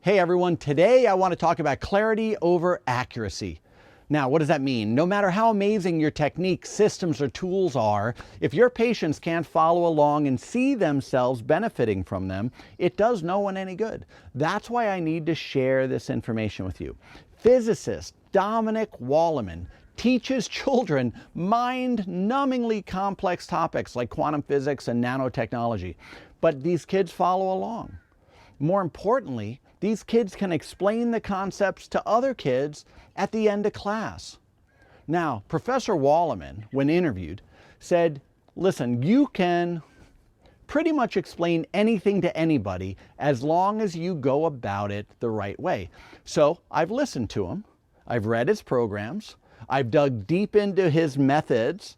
Hey everyone, today I want to talk about clarity over accuracy. Now, what does that mean? No matter how amazing your techniques, systems, or tools are, if your patients can't follow along and see themselves benefiting from them, it does no one any good. That's why I need to share this information with you. Physicist Dominic Wolleman teaches children mind-numbingly complex topics like quantum physics and nanotechnology, but these kids follow along. More importantly, these kids can explain the concepts to other kids at the end of class. Now, Professor Wolleman, when interviewed, said, listen, you can pretty much explain anything to anybody as long as you go about it the right way. So I've listened to him, I've read his programs, I've dug deep into his methods,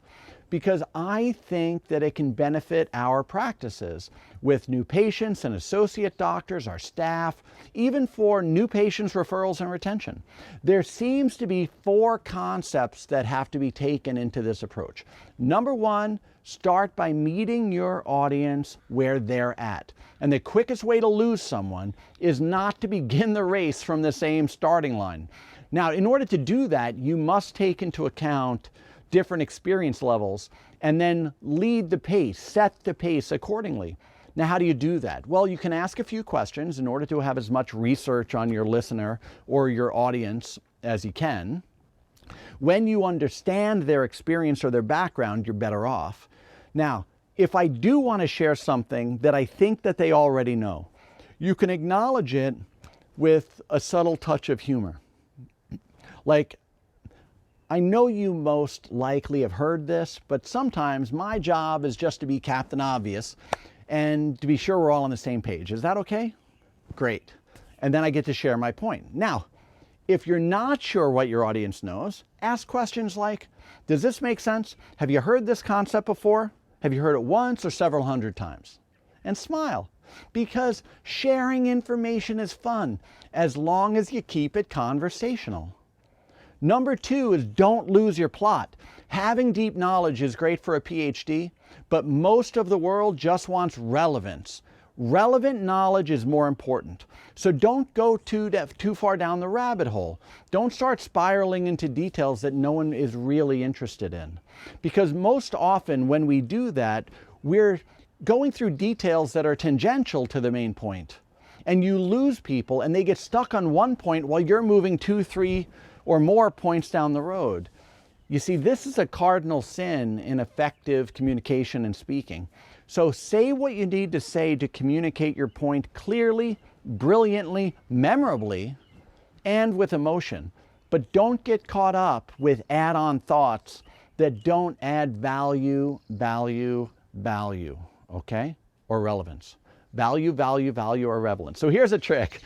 because I think that it can benefit our practices with new patients and associate doctors, our staff, even for new patients, referrals, and retention. There seems to be 4 concepts that have to be taken into this approach. Number 1, start by meeting your audience where they're at. And the quickest way to lose someone is not to begin the race from the same starting line. Now, in order to do that, you must take into account different experience levels and then lead the pace, set the pace accordingly. Now, how do you do that? Well, you can ask a few questions in order to have as much research on your listener or your audience as you can. When you understand their experience or their background, you're better off. Now, if I do want to share something that I think that they already know, you can acknowledge it with a subtle touch of humor. Like, I know you most likely have heard this, but sometimes my job is just to be Captain Obvious and to be sure we're all on the same page. Is that okay? Great. And then I get to share my point. Now, if you're not sure what your audience knows, ask questions like, does this make sense? Have you heard this concept before? Have you heard it once or several hundred times? And smile, because sharing information is fun as long as you keep it conversational. Number 2 is don't lose your plot. Having deep knowledge is great for a PhD, but most of the world just wants relevance. Relevant knowledge is more important. So don't go too far down the rabbit hole. Don't start spiraling into details that no one is really interested in. Because most often when we do that, we're going through details that are tangential to the main point. And you lose people and they get stuck on one point while you're moving 2, 3, or more points down the road. You see, this is a cardinal sin in effective communication and speaking. So say what you need to say to communicate your point clearly, brilliantly, memorably, and with emotion. But don't get caught up with add-on thoughts that don't add value, okay? Or relevance. Value, or relevance. So here's a trick.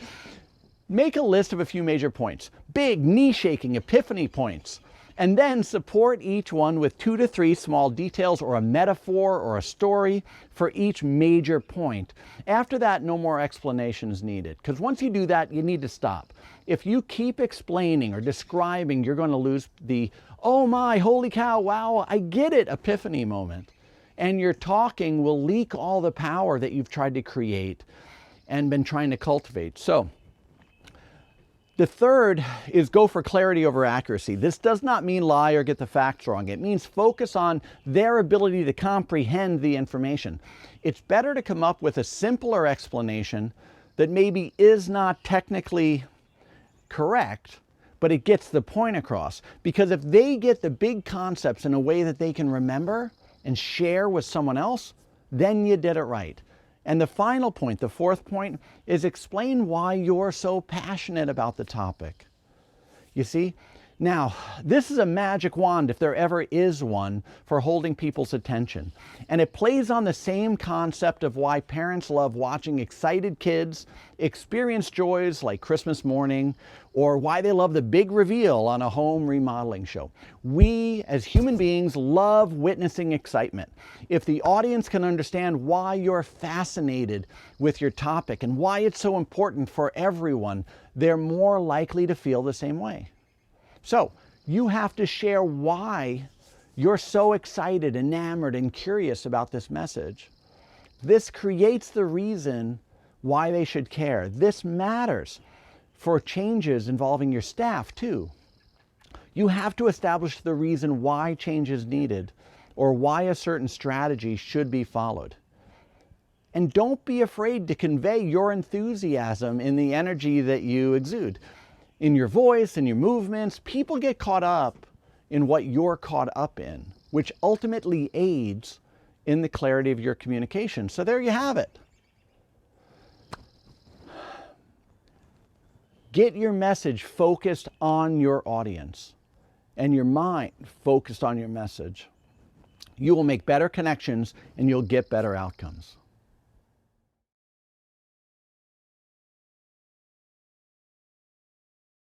Make a list of a few major points, big, knee-shaking epiphany points, and then support each one with 2 to 3 small details or a metaphor or a story for each major point. After that, no more explanation is needed, because once you do that, you need to stop. If you keep explaining or describing, you're going to lose the, oh my, holy cow, wow, I get it, epiphany moment. And your talking will leak all the power that you've tried to create and been trying to cultivate. So, the third is go for clarity over accuracy. This does not mean lie or get the facts wrong. It means focus on their ability to comprehend the information. It's better to come up with a simpler explanation that maybe is not technically correct, but it gets the point across. Because if they get the big concepts in a way that they can remember and share with someone else, then you did it right. And the final point, the 4th point, is explain why you're so passionate about the topic. You see? Now, this is a magic wand, if there ever is one, for holding people's attention. And it plays on the same concept of why parents love watching excited kids experience joys like Christmas morning, or why they love the big reveal on a home remodeling show. We, as human beings, love witnessing excitement. If the audience can understand why you're fascinated with your topic and why it's so important for everyone, they're more likely to feel the same way. So you have to share why you're so excited, enamored, and curious about this message. This creates the reason why they should care. This matters for changes involving your staff too. You have to establish the reason why change is needed or why a certain strategy should be followed. And don't be afraid to convey your enthusiasm in the energy that you exude. In your voice, in your movements, people get caught up in what you're caught up in, which ultimately aids in the clarity of your communication. So there you have it. Get your message focused on your audience and your mind focused on your message. You will make better connections and you'll get better outcomes.